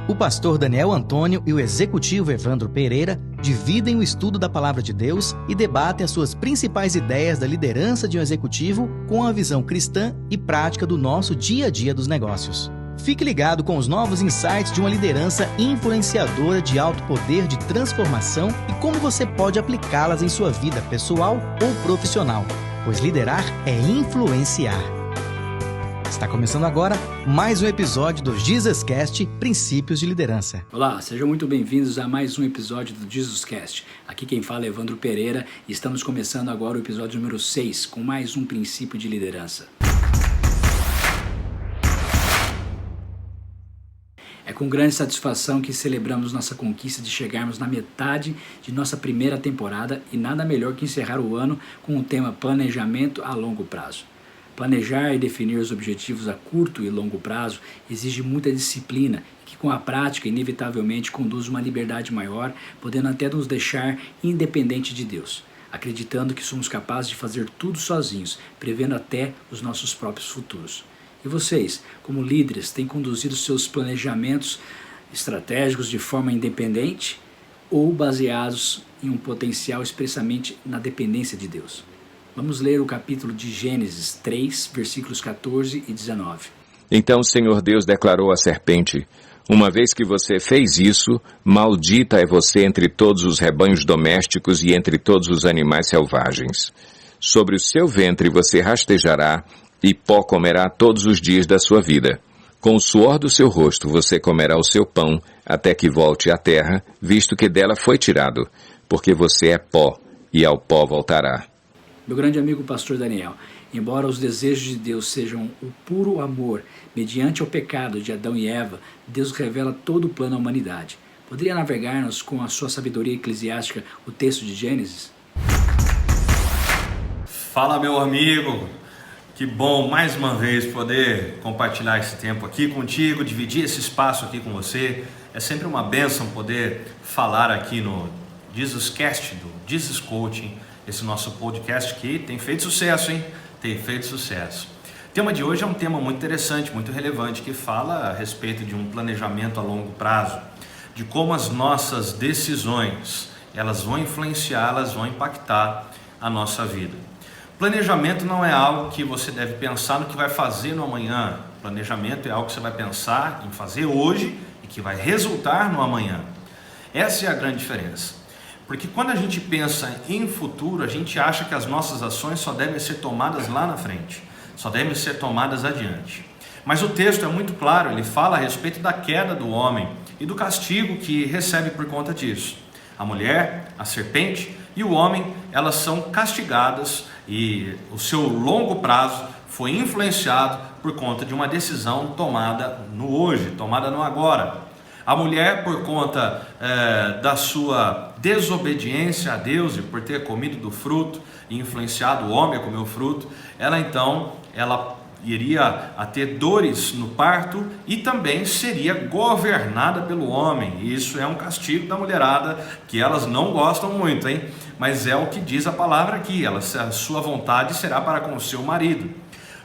O pastor Daniel Antônio e o executivo Evandro Pereira dividem o estudo da Palavra de Deus e debatem as suas principais ideias da liderança de um executivo com a visão cristã e prática do nosso dia a dia dos negócios. Fique ligado com os novos insights de uma liderança influenciadora de alto poder de transformação e como você pode aplicá-las em sua vida pessoal ou profissional, pois liderar é influenciar. Está começando agora mais um episódio do JesusCast Princípios de Liderança. Olá, sejam muito bem-vindos a mais um episódio do JesusCast. Aqui quem fala é Evandro Pereira e estamos começando agora o episódio número 6 com mais um princípio de liderança. É com grande satisfação que celebramos nossa conquista de chegarmos na metade de nossa primeira temporada e nada melhor que encerrar o ano com o tema Planejamento a Longo Prazo. Planejar e definir os objetivos a curto e longo prazo exige muita disciplina, que com a prática inevitavelmente conduz uma liberdade maior, podendo até nos deixar independente de Deus, acreditando que somos capazes de fazer tudo sozinhos, prevendo até os nossos próprios futuros. E vocês, como líderes, têm conduzido seus planejamentos estratégicos de forma independente ou baseados em um potencial expressamente na dependência de Deus? Vamos ler o capítulo de Gênesis 3, versículos 14 e 19. Então o Senhor Deus declarou à serpente: uma vez que você fez isso, maldita é você entre todos os rebanhos domésticos e entre todos os animais selvagens. Sobre o seu ventre você rastejará e pó comerá todos os dias da sua vida. Com o suor do seu rosto você comerá o seu pão até que volte à terra, visto que dela foi tirado, porque você é pó e ao pó voltará. Meu grande amigo pastor Daniel, embora os desejos de Deus sejam o puro amor, mediante o pecado de Adão e Eva, Deus revela todo o plano à humanidade. Poderia navegar-nos com a sua sabedoria eclesiástica o texto de Gênesis? Fala, meu amigo! Que bom mais uma vez poder compartilhar esse tempo aqui contigo, dividir esse espaço aqui com você. É sempre uma bênção poder falar aqui no JesusCast, do Jesus Coaching, esse nosso podcast que tem feito sucesso, hein? Tem feito sucesso. O tema de hoje é um tema muito interessante, muito relevante, que fala a respeito de um planejamento a longo prazo, de como as nossas decisões, elas vão influenciar, elas vão impactar a nossa vida. Planejamento não é algo que você deve pensar no que vai fazer no amanhã. Planejamento é algo que você vai pensar em fazer hoje e que vai resultar no amanhã. Essa é a grande diferença. Porque quando a gente pensa em futuro, a gente acha que as nossas ações só devem ser tomadas lá na frente, só devem ser tomadas adiante. Mas o texto é muito claro, ele fala a respeito da queda do homem e do castigo que recebe por conta disso. A mulher, a serpente e o homem, elas são castigadas e o seu longo prazo foi influenciado por conta de uma decisão tomada no hoje, tomada no agora. A mulher, por conta da sua desobediência a Deus e por ter comido do fruto e influenciado o homem a comer o fruto, ela iria a ter dores no parto e também seria governada pelo homem. E isso é um castigo da mulherada que elas não gostam muito, hein? Mas é o que diz a palavra aqui, a sua vontade será para com o seu marido.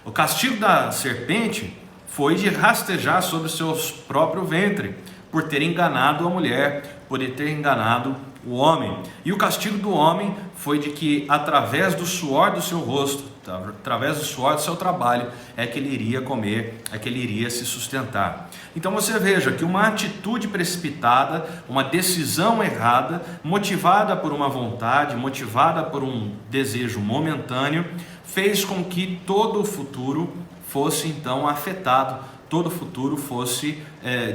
O castigo da serpente foi de rastejar sobre o seu próprio ventre, por ter enganado a mulher, por ter enganado o homem. E o castigo do homem foi de que através do suor do seu rosto, através do suor do seu trabalho, é que ele iria comer, é que ele iria se sustentar. Então você veja que uma atitude precipitada, uma decisão errada, motivada por uma vontade, motivada por um desejo momentâneo, fez com que todo o futuro fosse então afetado, todo o futuro fosse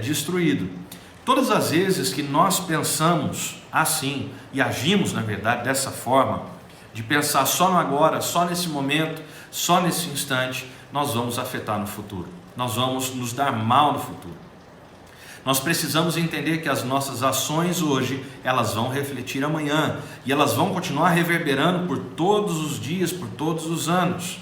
destruído. Todas as vezes que nós pensamos assim e agimos, na verdade, dessa forma, de pensar só no agora, só nesse momento, só nesse instante, nós vamos afetar no futuro. Nós vamos nos dar mal no futuro. Nós precisamos entender que as nossas ações hoje, elas vão refletir amanhã e elas vão continuar reverberando por todos os dias, por todos os anos.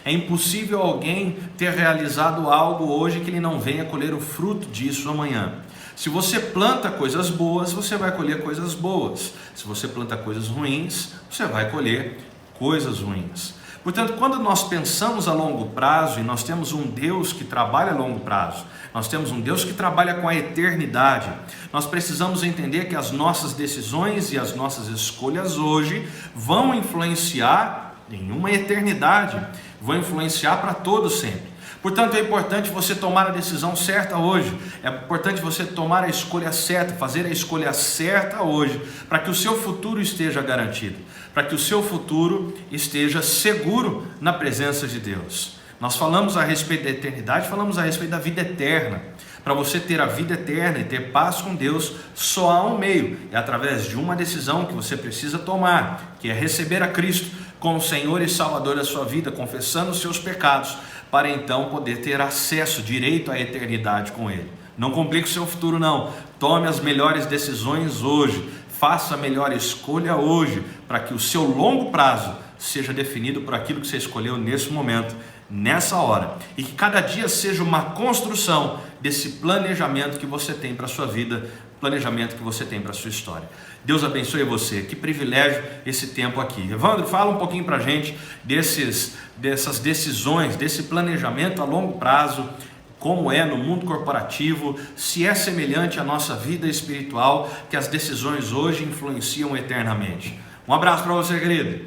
É impossível alguém ter realizado algo hoje que ele não venha colher o fruto disso amanhã. Se você planta coisas boas, você vai colher coisas boas. Se você planta coisas ruins, você vai colher coisas ruins. Portanto, quando nós pensamos a longo prazo, e nós temos um Deus que trabalha a longo prazo, nós temos um Deus que trabalha com a eternidade, nós precisamos entender que as nossas decisões e as nossas escolhas hoje vão influenciar em uma eternidade, vão influenciar para todo sempre. Portanto, é importante você tomar a decisão certa hoje, é importante você tomar a escolha certa, fazer a escolha certa hoje, para que o seu futuro esteja garantido, para que o seu futuro esteja seguro na presença de Deus. Nós falamos a respeito da eternidade, falamos a respeito da vida eterna. Para você ter a vida eterna e ter paz com Deus, só há um meio, é através de uma decisão que você precisa tomar, que é receber a Cristo como Senhor e Salvador da sua vida, confessando os seus pecados, para então poder ter acesso direito à eternidade com Ele. Não complique o seu futuro não, tome as melhores decisões hoje, faça a melhor escolha hoje, para que o seu longo prazo seja definido por aquilo que você escolheu nesse momento, nessa hora, e que cada dia seja uma construção desse planejamento que você tem para a sua vida, planejamento que você tem para a sua história. Deus abençoe você, que privilégio esse tempo aqui. Evandro, fala um pouquinho para a gente dessas decisões, desse planejamento a longo prazo, como é no mundo corporativo, se é semelhante à nossa vida espiritual, que as decisões hoje influenciam eternamente. Um abraço para você, querido.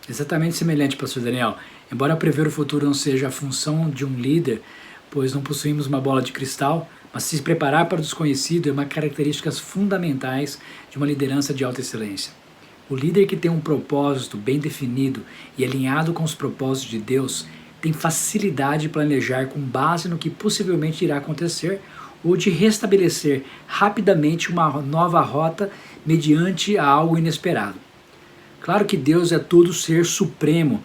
Exatamente semelhante, pastor Daniel. Embora prever o futuro não seja a função de um líder, pois não possuímos uma bola de cristal, mas se preparar para o desconhecido é uma característica fundamentais de uma liderança de alta excelência. O líder que tem um propósito bem definido e alinhado com os propósitos de Deus tem facilidade de planejar com base no que possivelmente irá acontecer ou de restabelecer rapidamente uma nova rota mediante algo inesperado. Claro que Deus é todo ser supremo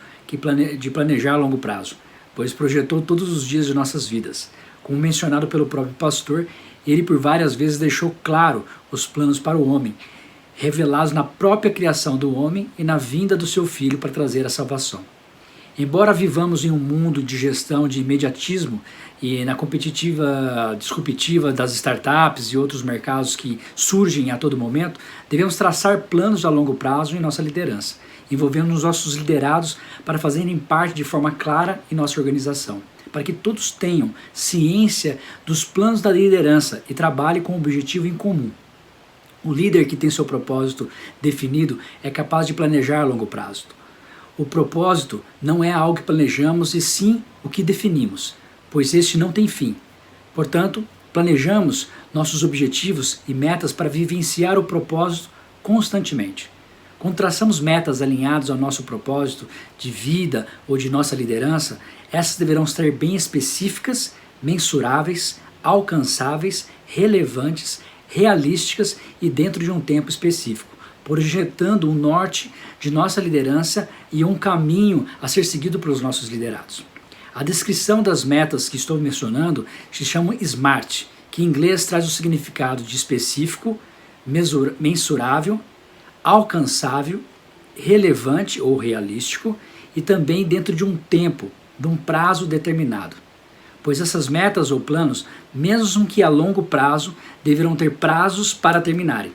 de planejar a longo prazo, pois projetou todos os dias de nossas vidas. Como mencionado pelo próprio pastor, ele por várias vezes deixou claro os planos para o homem, revelados na própria criação do homem e na vinda do seu Filho para trazer a salvação. Embora vivamos em um mundo de gestão de imediatismo e na competitiva disruptiva das startups e outros mercados que surgem a todo momento, devemos traçar planos a longo prazo em nossa liderança, envolvendo os nossos liderados para fazerem parte de forma clara em nossa organização, para que todos tenham ciência dos planos da liderança e trabalhem com um objetivo em comum. O líder que tem seu propósito definido é capaz de planejar a longo prazo. O propósito não é algo que planejamos e sim o que definimos, pois este não tem fim. Portanto, planejamos nossos objetivos e metas para vivenciar o propósito constantemente. Quando traçamos metas alinhadas ao nosso propósito de vida ou de nossa liderança, essas deverão ser bem específicas, mensuráveis, alcançáveis, relevantes, realísticas e dentro de um tempo específico, projetando o norte de nossa liderança e um caminho a ser seguido pelos nossos liderados. A descrição das metas que estou mencionando se chama SMART, que em inglês traz o significado de específico, mensurável, alcançável, relevante ou realístico e também dentro de um tempo, de um prazo determinado. Pois essas metas ou planos, mesmo que a longo prazo, deverão ter prazos para terminarem.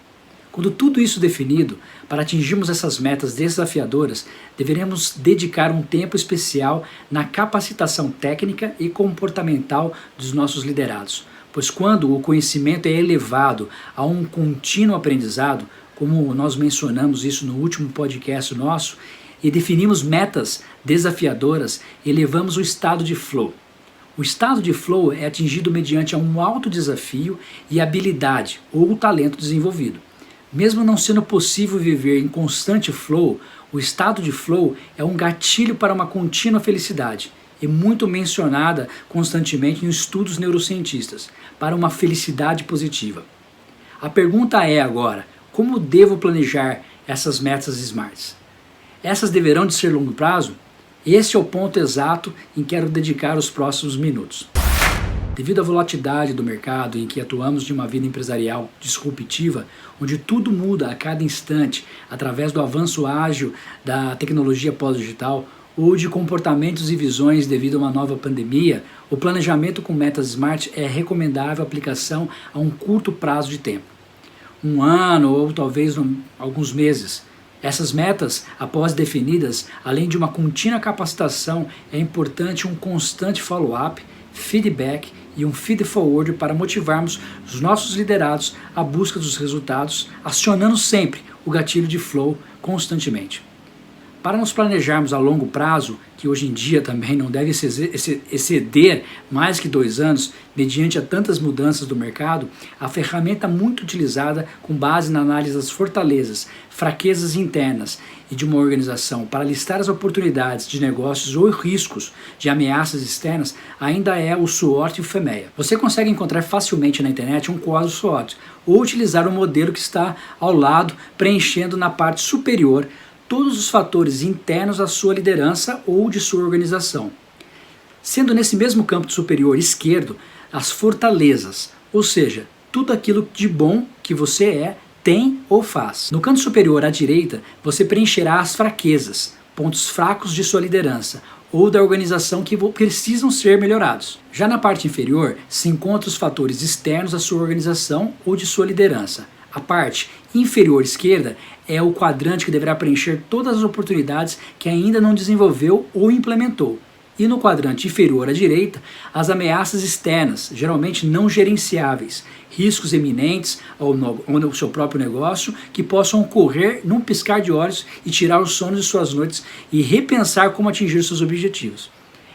Quando tudo isso definido, para atingirmos essas metas desafiadoras, deveremos dedicar um tempo especial na capacitação técnica e comportamental dos nossos liderados, pois quando o conhecimento é elevado a um contínuo aprendizado, como nós mencionamos isso no último podcast nosso, e definimos metas desafiadoras, elevamos o estado de flow. O estado de flow é atingido mediante um alto desafio e habilidade ou talento desenvolvido. Mesmo não sendo possível viver em constante flow, o estado de flow é um gatilho para uma contínua felicidade e muito mencionada constantemente em estudos neurocientistas, para uma felicidade positiva. A pergunta é agora, como devo planejar essas metas SMARTs? Essas deverão de ser longo prazo? Esse é o ponto exato em que quero dedicar os próximos minutos. Devido à volatilidade do mercado em que atuamos de uma vida empresarial disruptiva, onde tudo muda a cada instante através do avanço ágil da tecnologia pós-digital ou de comportamentos e visões devido a uma nova pandemia, o planejamento com metas SMART é recomendável a aplicação a um curto prazo de tempo. Um ano ou talvez alguns meses Essas metas, após definidas, além de uma contínua capacitação, é importante um constante follow-up, feedback e um feed-forward para motivarmos os nossos liderados à busca dos resultados, acionando sempre o gatilho de flow constantemente. Para nos planejarmos a longo prazo, que hoje em dia também não deve exceder mais que 2 anos, mediante a tantas mudanças do mercado, a ferramenta muito utilizada com base na análise das fortalezas, fraquezas internas e de uma organização para listar as oportunidades de negócios ou riscos de ameaças externas ainda é o SWOT e o FMEA. Você consegue encontrar facilmente na internet um quadro SWOT ou utilizar o modelo que está ao lado, preenchendo na parte superior todos os fatores internos à sua liderança ou de sua organização. Sendo nesse mesmo campo superior esquerdo as fortalezas, ou seja, tudo aquilo de bom que você é, tem ou faz. No canto superior à direita, você preencherá as fraquezas, pontos fracos de sua liderança ou da organização que precisam ser melhorados. Já na parte inferior, se encontram os fatores externos à sua organização ou de sua liderança. A parte inferior esquerda é o quadrante que deverá preencher todas as oportunidades que ainda não desenvolveu ou implementou. E no quadrante inferior à direita, as ameaças externas, geralmente não gerenciáveis, riscos eminentes ao seu próprio negócio que possam ocorrer num piscar de olhos e tirar o sono de suas noites e repensar como atingir seus objetivos.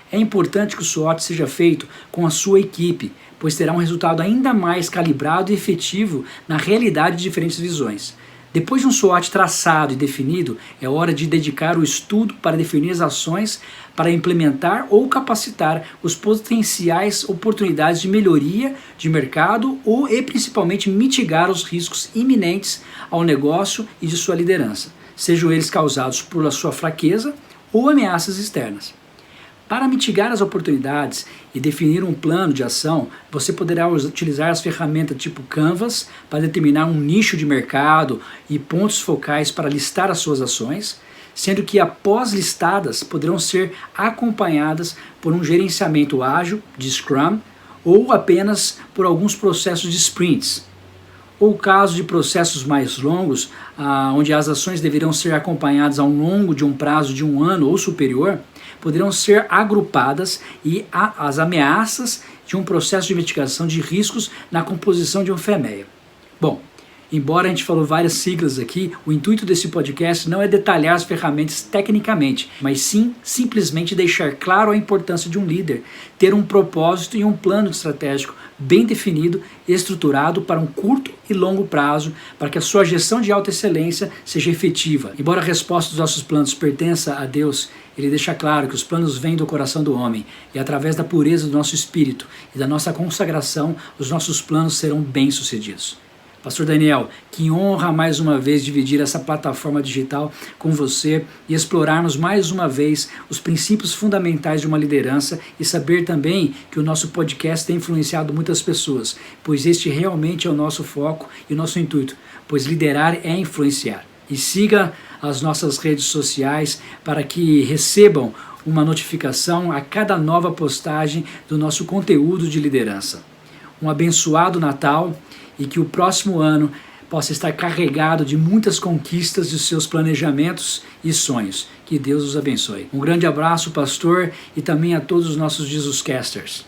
É importante que o SWOT seja feito com a sua equipe, pois terá um resultado ainda mais calibrado e efetivo na realidade de diferentes visões. Depois de um SWOT traçado e definido, é hora de dedicar o estudo para definir as ações para implementar ou capacitar os potenciais oportunidades de melhoria de mercado e principalmente mitigar os riscos iminentes ao negócio e de sua liderança, sejam eles causados por sua fraqueza ou ameaças externas. Para mitigar as oportunidades e definir um plano de ação, você poderá utilizar as ferramentas tipo Canvas para determinar um nicho de mercado e pontos focais para listar as suas ações, sendo que após listadas poderão ser acompanhadas por um gerenciamento ágil de Scrum ou apenas por alguns processos de sprints. Ou caso de processos mais longos, onde as ações deverão ser acompanhadas ao longo de um prazo de 1 ano ou superior, poderão ser agrupadas e as ameaças de um processo de mitigação de riscos na composição de um FMEA. Bom, embora a gente falou várias siglas aqui, o intuito desse podcast não é detalhar as ferramentas tecnicamente, mas sim simplesmente deixar claro a importância de um líder ter um propósito e um plano estratégico bem definido e estruturado para um curto e longo prazo, para que a sua gestão de alta excelência seja efetiva. Embora a resposta dos nossos planos pertença a Deus, ele deixa claro que os planos vêm do coração do homem e através da pureza do nosso espírito e da nossa consagração, os nossos planos serão bem-sucedidos. Pastor Daniel, que honra mais uma vez dividir essa plataforma digital com você e explorarmos mais uma vez os princípios fundamentais de uma liderança e saber também que o nosso podcast tem influenciado muitas pessoas, pois este realmente é o nosso foco e o nosso intuito, pois liderar é influenciar. E siga as nossas redes sociais para que recebam uma notificação a cada nova postagem do nosso conteúdo de liderança. Um abençoado Natal e que o próximo ano possa estar carregado de muitas conquistas de seus planejamentos e sonhos. Que Deus os abençoe. Um grande abraço, pastor, e também a todos os nossos Jesuscasters.